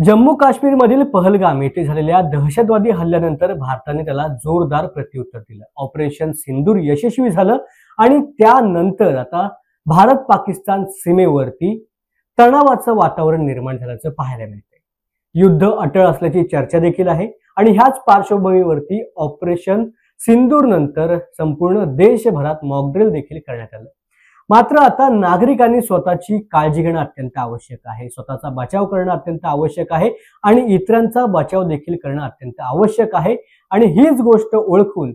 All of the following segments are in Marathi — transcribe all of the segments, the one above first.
जम्मू काश्मीरमधील पहलगाम येथे झालेल्या दहशतवादी हल्ल्यानंतर भारताने त्याला जोरदार प्रत्युत्तर दिलं। ऑपरेशन सिंदूर यशस्वी झालं आणि त्यानंतर आता भारत पाकिस्तान सीमेवरती तणावाचं वातावरण निर्माण झाल्याचं पाहायला मिळतंय। युद्ध अटळ असल्याची चर्चा देखील आहे आणि ह्याच पार्श्वभूमीवरती ऑपरेशन सिंदूर नंतर संपूर्ण देशभरात मॉकड्रिल देखील करण्यात आलं। मात्र आता नागरिकांनी स्वतःची काळजी घेणं अत्यंत आवश्यक आहे, स्वतःचा बचाव करणं अत्यंत आवश्यक आहे आणि इतरांचा बचाव देखील करणं अत्यंत आवश्यक आहे। आणि हीच गोष्ट ओळखून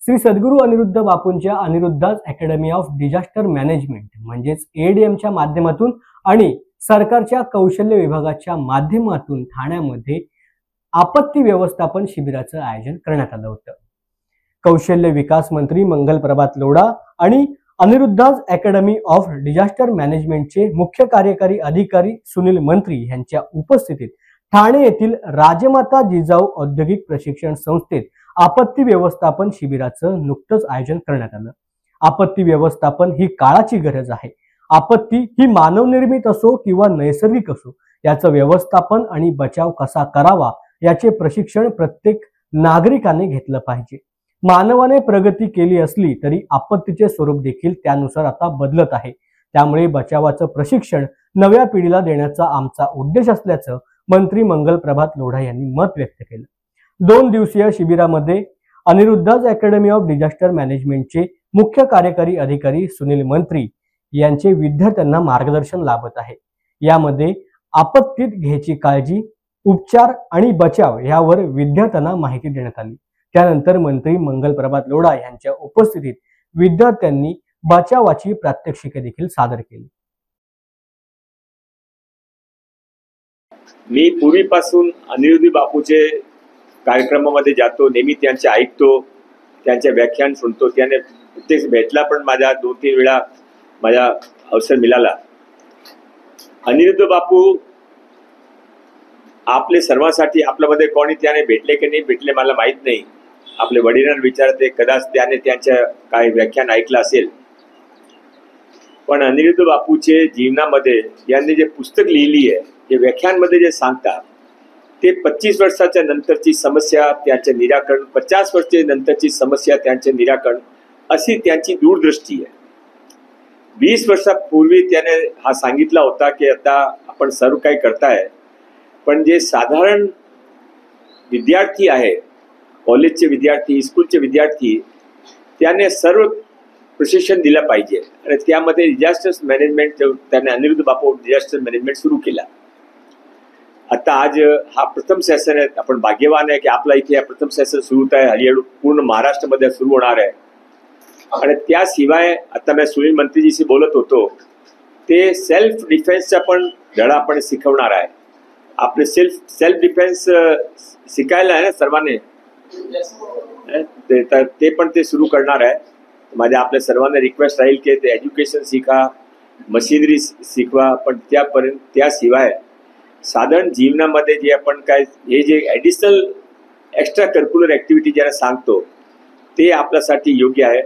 श्री सद्गुरू अनिरुद्ध बापूंच्या Aniruddha's academy of disaster management म्हणजेच एडीएमच्या माध्यमातून आणि सरकारच्या कौशल्य विभागाच्या माध्यमातून ठाण्यामध्ये आपत्ती व्यवस्थापन शिबिराचं आयोजन करण्यात आलं होतं। कौशल्य विकास मंत्री मंगल प्रभात लोढा आणि अनिरुद्धाज अकॅडमी ऑफ डिझास्टर मॅनेजमेंटचे मुख्य कार्यकारी अधिकारी सुनील मंत्री यांच्या उपस्थितीत ठाणे येथील राजमाता जिजाऊ औद्योगिक प्रशिक्षण संस्थेत आपत्ती व्यवस्थापन शिबिराचं नुकतंच आयोजन करण्यात आलं। आपत्ती व्यवस्थापन ही काळाची गरज आहे। आपत्ती ही मानवनिर्मित असो किंवा नैसर्गिक असो, याचं व्यवस्थापन आणि बचाव कसा करावा याचे प्रशिक्षण प्रत्येक नागरिकाने घेतलं पाहिजे। मानवाने प्रगती केली असली तरी आपत्तीचे स्वरूप देखील त्यानुसार आता बदलत आहे। त्यामुळे बचावाचं प्रशिक्षण नव्या पिढीला देण्याचा आमचा उद्देश असल्याचं मंत्री मंगल प्रभात लोढा यांनी मत व्यक्त केलं। 2 दिवसीय शिबिरामध्ये अनिरुद्धाज अकॅडमी ऑफ डिझास्टर मॅनेजमेंटचे मुख्य कार्यकारी अधिकारी सुनील मंत्री यांचे विद्यार्थ्यांना मार्गदर्शन लाभत आहे। यामध्ये आपत्तीत घ्यायची काळजी, उपचार आणि बचाव यावर विद्यार्थ्यांना माहिती देण्यात आली। त्यानंतर मंत्री मंगल प्रभात लोढा यांच्या उपस्थितीत विद्यार्थ्यांनी बचावाची प्रात्यक्षिके देखील सादर केली। मी पूर्वीपासून अनिरुद्ध बापूचे कार्यक्रमामध्ये जातो, नेहमी त्यांचे ऐकतो, त्यांचे व्याख्यान सुनतो। त्याने प्रत्येक भेटला पण माझ्या 2-3 वेळा माझा अवसर मिळाला। अनिरुद्ध बापू आपले सर्वांसाठी आपल्यामध्ये कोणी त्याने भेटले की नाही भेटले मला माहित नाही। आपले वडिलांना विचारते, कदाच त्याने त्यांच्या काही व्याख्यान ऐकलं असेल। पण अनिरुद्ध बापूचे जीवनामध्ये यांनी जे पुस्तक लिहिली आहे, जे व्याख्यानमध्ये जे सांगतात ते 25 वर्षाच्या नंतरची समस्या त्यांचे निराकरण, 50 वर्षे नंतरची समस्या त्यांचे निराकरण, अशी त्यांची दूरदृष्टी आहे। 20 वर्षापूर्वी त्याने हा सांगितला होता की आता आपण सर्व काही करताय, पण जे साधारण विद्यार्थी आहे, कॉलेजचे विद्यार्थी, स्कूलचे विद्यार्थी, त्याने सर्व प्रशिक्षण दिलं पाहिजे आणि त्यामध्ये डिझास्टर मॅनेजमेंट त्याने अनिरुद्ध बापू डिझास्टर मॅनेजमेंट सुरू केला। आता आज हा प्रथम सेशन आहे, आपण भाग्यवान आहे की आपला इथे हा प्रथम सेशन सुरू होत आहे। हळूहळू पूर्ण महाराष्ट्रामध्ये सुरू होणार आहे। आणि त्याशिवाय आता मी सुनील मंत्रीजीशी बोलत होतो, ते सेल्फ डिफेन्सचा पण धडा आपण शिकवणार आहे। आपले सेल्फ डिफेन्स शिकायला आहे ना सर्वांनी, ते पण ते सुरू करणार आहे। माझ्या आपल्या सर्वांना रिक्वेस्ट राहील की ते एज्युकेशन शिका, मशिनरी शिकवा, पण त्याशिवाय साधारण जीवनामध्ये जे आपण काय हे जे ॲडिशनल एक्स्ट्रा करिक्युलर ॲक्टिव्हिटी ज्याला सांगतो ते आपल्यासाठी योग्य आहे।